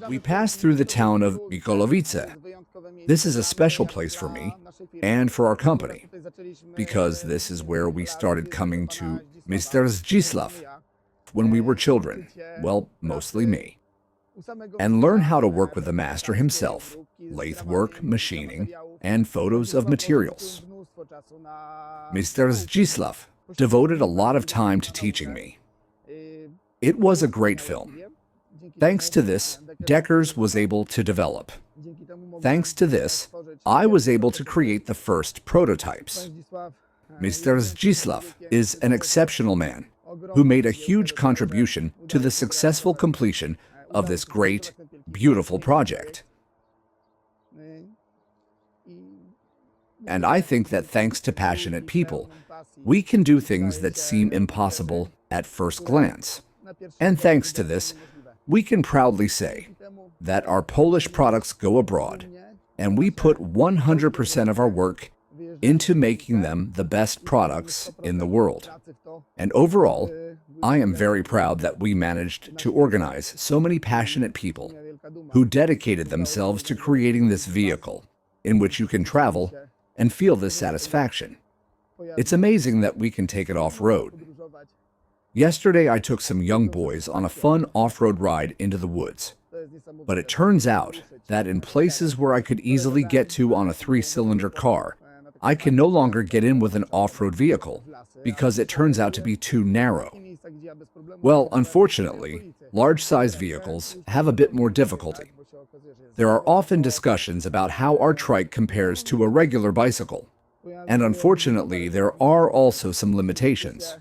We passed through the town of Mikołowice. This is a special place for me and for our company, because this is where we started coming to Mr. Zdzislaw when we were children, well, mostly me, and learn how to work with the master himself, lathe work, machining, and photos of materials. Mr. Zdzislaw devoted a lot of time to teaching me. It was a great film. Thanks to this, Deckers was able to develop. Thanks to this, I was able to create the first prototypes. Mr. Zdzislaw is an exceptional man who made a huge contribution to the successful completion of this great, beautiful project. And I think that thanks to passionate people, we can do things that seem impossible at first glance. And thanks to this, we can proudly say that our Polish products go abroad, and we put 100% of our work into making them the best products in the world. And overall, I am very proud that we managed to organize so many passionate people who dedicated themselves to creating this vehicle in which you can travel and feel this satisfaction. It's amazing that we can take it off-road. Yesterday, I took some young boys on a fun off-road ride into the woods. But it turns out that in places where I could easily get to on a 3-cylinder car, I can no longer get in with an off-road vehicle because it turns out to be too narrow. Well, unfortunately, large-sized vehicles have a bit more difficulty. There are often discussions about how our trike compares to a regular bicycle. And unfortunately, there are also some limitations.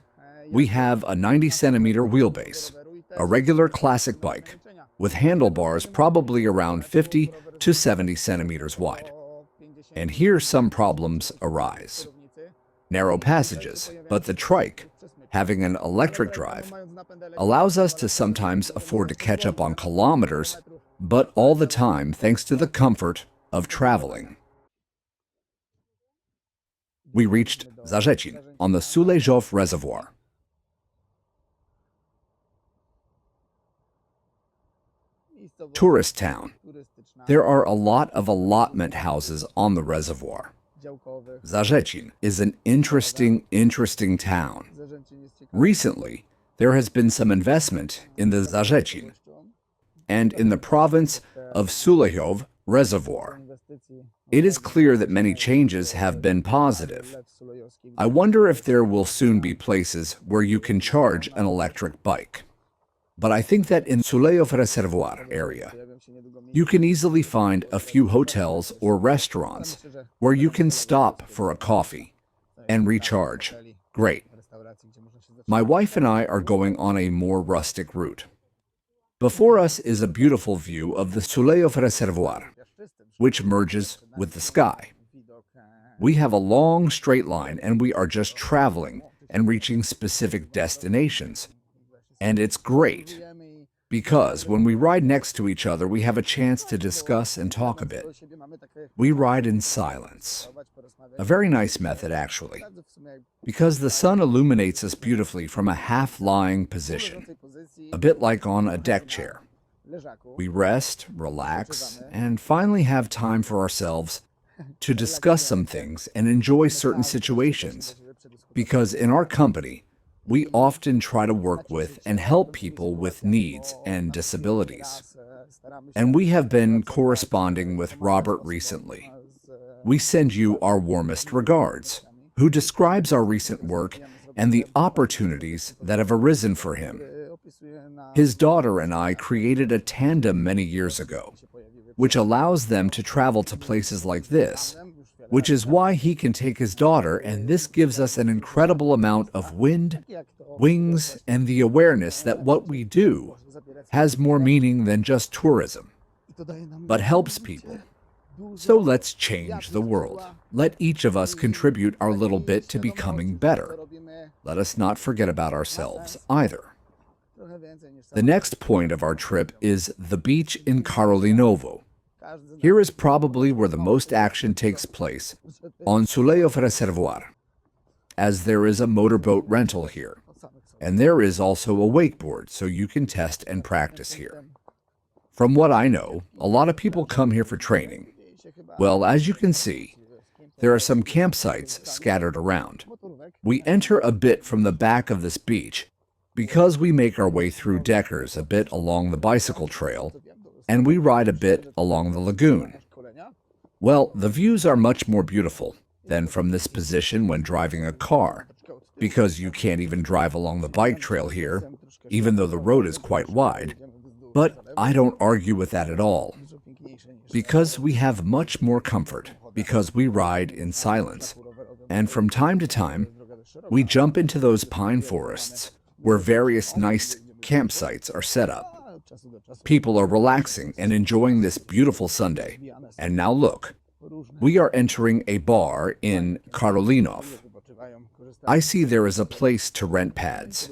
We have a 90-centimeter wheelbase, a regular classic bike, with handlebars probably around 50 to 70 centimeters wide. And here some problems arise. Narrow passages, but the trike, having an electric drive, allows us to sometimes afford to catch up on kilometers, but all the time thanks to the comfort of traveling. We reached Zarzecin on the Sulejow Reservoir. Tourist town. There are a lot of allotment houses on the reservoir. Zarzecin is an interesting town. Recently, there has been some investment in the Zarzecin and in the province of Sulejow Reservoir. It is clear that many changes have been positive. I wonder if there will soon be places where you can charge an electric bike. But I think that in Sulejow Reservoir area, you can easily find a few hotels or restaurants where you can stop for a coffee and recharge. Great. My wife and I are going on a more rustic route. Before us is a beautiful view of the Sulejow Reservoir, which merges with the sky. We have a long straight line and we are just traveling and reaching specific destinations. And it's great, because when we ride next to each other, we have a chance to discuss and talk a bit. We ride in silence. A very nice method, actually, because the sun illuminates us beautifully from a half-lying position, a bit like on a deck chair. We rest, relax, and finally have time for ourselves to discuss some things and enjoy certain situations, because in our company, we often try to work with and help people with needs and disabilities. And we have been corresponding with Robert recently. We send you our warmest regards, who describes our recent work and the opportunities that have arisen for him. His daughter and I created a tandem many years ago, which allows them to travel to places like this, which is why he can take his daughter, and this gives us an incredible amount of wind, wings, and the awareness that what we do has more meaning than just tourism, but helps people. So let's change the world. Let each of us contribute our little bit to becoming better. Let us not forget about ourselves either. The next point of our trip is the beach in Karolinovo. Here is probably where the most action takes place, on Sulejow Reservoir, as there is a motorboat rental here, and there is also a wakeboard, so you can test and practice here. From what I know, a lot of people come here for training. Well, as you can see, there are some campsites scattered around. We enter a bit from the back of this beach because we make our way through deckers a bit along the bicycle trail, and we ride a bit along the lagoon. Well, the views are much more beautiful than from this position when driving a car, because you can't even drive along the bike trail here, even though the road is quite wide. But I don't argue with that at all, because we have much more comfort, because we ride in silence. And from time to time, we jump into those pine forests where various nice campsites are set up. People are relaxing and enjoying this beautiful Sunday. And now look, we are entering a bar in Karolinov. I see there is a place to rent pads.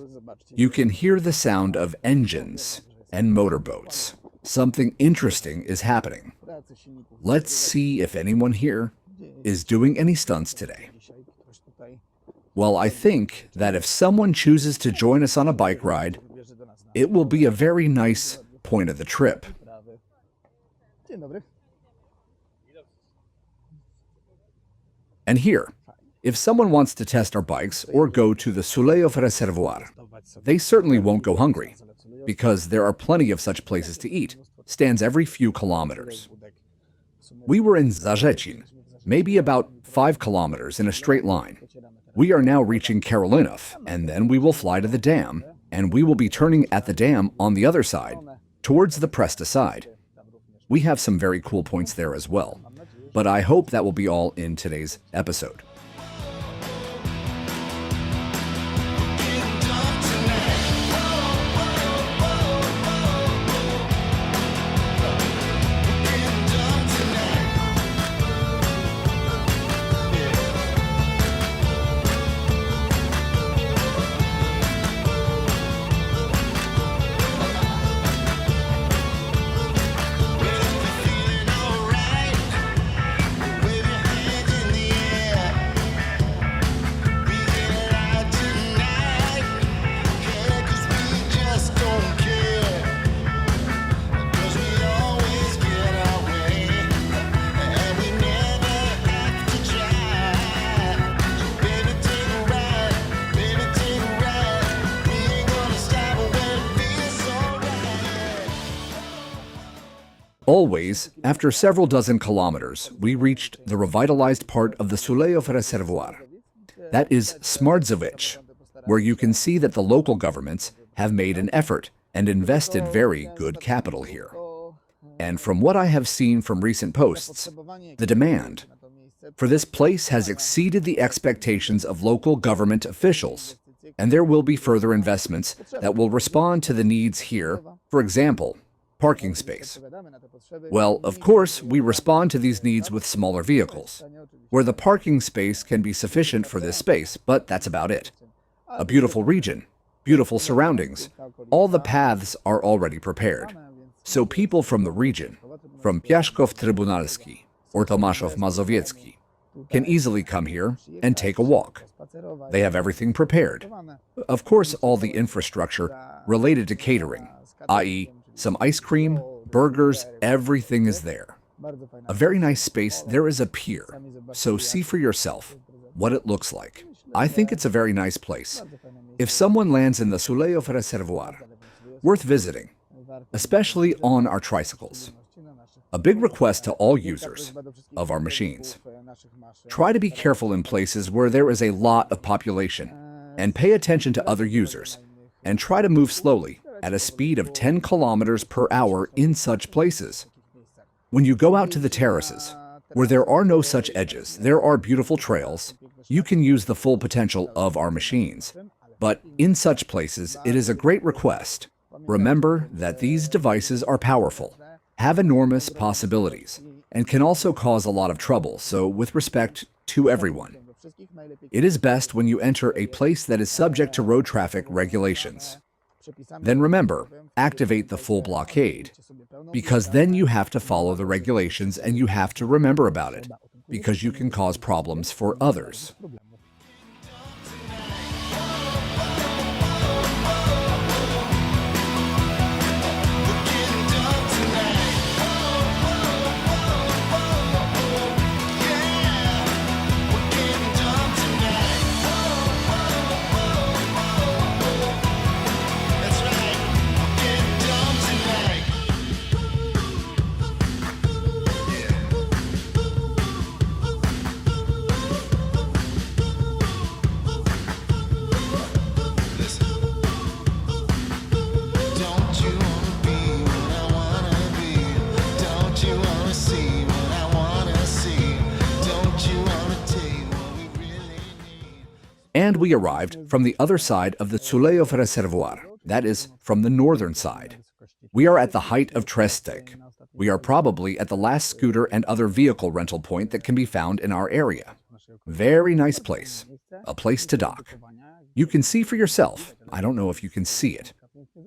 You can hear the sound of engines and motorboats. Something interesting is happening. Let's see if anyone here is doing any stunts today. Well, I think that if someone chooses to join us on a bike ride, it will be a very nice point of the trip. And here, if someone wants to test our bikes or go to the Sulejow Reservoir, they certainly won't go hungry, because there are plenty of such places to eat, stands every few kilometers. We were in Zarzecin, maybe about 5 kilometers in a straight line. We are now reaching Karolinov, and then we will fly to the dam, and we will be turning at the dam on the other side, towards the Presta side. We have some very cool points there as well, but I hope that will be all in today's episode. Always, after several dozen kilometers, we reached the revitalized part of the Sulejow Reservoir. That is Smarzewice, where you can see that the local governments have made an effort and invested very good capital here. And from what I have seen from recent posts, the demand for this place has exceeded the expectations of local government officials, and there will be further investments that will respond to the needs here. For example, parking space. Well, of course, we respond to these needs with smaller vehicles, where the parking space can be sufficient for this space, but that's about it. A beautiful region, beautiful surroundings, all the paths are already prepared. So people from the region, from Piaszków Trybunalski or Tomaszów Mazowiecki, can easily come here and take a walk. They have everything prepared. Of course, all the infrastructure related to catering, i.e., some ice cream, burgers, everything is there. A very nice space. There is a pier, so see for yourself what it looks like. I think it's a very nice place. If someone lands in the Sulejow Reservoir, worth visiting, especially on our tricycles. A big request to all users of our machines. Try to be careful in places where there is a lot of population, and pay attention to other users, and try to move slowly at a speed of 10 kilometers per hour in such places. When you go out to the terraces, where there are no such edges, there are beautiful trails, you can use the full potential of our machines. But in such places, it is a great request. Remember that these devices are powerful, have enormous possibilities, and can also cause a lot of trouble, so with respect to everyone. It is best when you enter a place that is subject to road traffic regulations. Then remember, activate the full blockade, because then you have to follow the regulations and you have to remember about it, because you can cause problems for others. And we arrived from the other side of the Sulejow Reservoir, that is, from the northern side. We are at the height of tricycle. We are probably at the last scooter and other vehicle rental point that can be found in our area. Very nice place. A place to dock. You can see for yourself. I don't know if you can see it.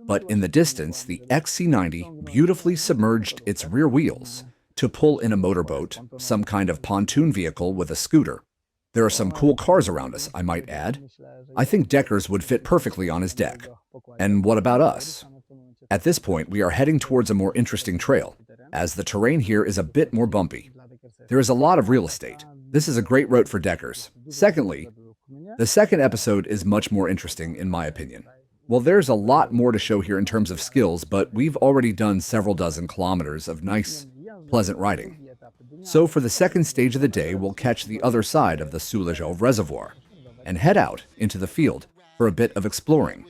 But in the distance, the XC90 beautifully submerged its rear wheels to pull in a motorboat, some kind of pontoon vehicle with a scooter. There are some cool cars around us, I might add. I think Deckers would fit perfectly on his deck. And what about us? At this point, we are heading towards a more interesting trail, as the terrain here is a bit more bumpy. There is a lot of real estate. This is a great route for Deckers. Secondly, the second episode is much more interesting, in my opinion. Well, there's a lot more to show here in terms of skills, but we've already done several dozen kilometers of nice, pleasant riding. So for the second stage of the day, we'll catch the other side of the Sulejow Reservoir and head out into the field for a bit of exploring.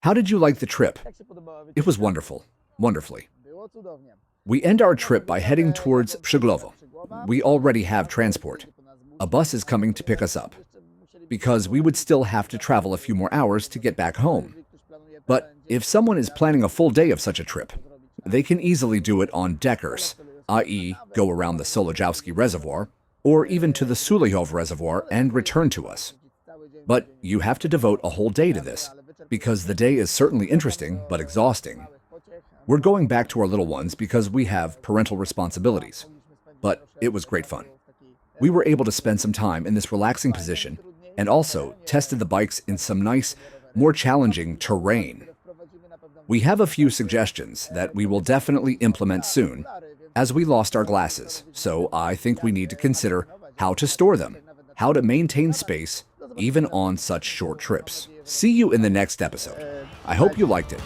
How did you like the trip? It was wonderful. Wonderfully. We end our trip by heading towards Sulejow. We already have transport. A bus is coming to pick us up, because we would still have to travel a few more hours to get back home. But if someone is planning a full day of such a trip, they can easily do it on Deckers, i.e. go around the Sulejowski Reservoir, or even to the Sulejow Reservoir and return to us. But you have to devote a whole day to this, because the day is certainly interesting, but exhausting. We're going back to our little ones because we have parental responsibilities. But it was great fun. We were able to spend some time in this relaxing position and also tested the bikes in some nice, more challenging terrain. We have a few suggestions that we will definitely implement soon, as we lost our glasses, so I think we need to consider how to store them, how to maintain space, even on such short trips. See you in the next episode. I hope you liked it.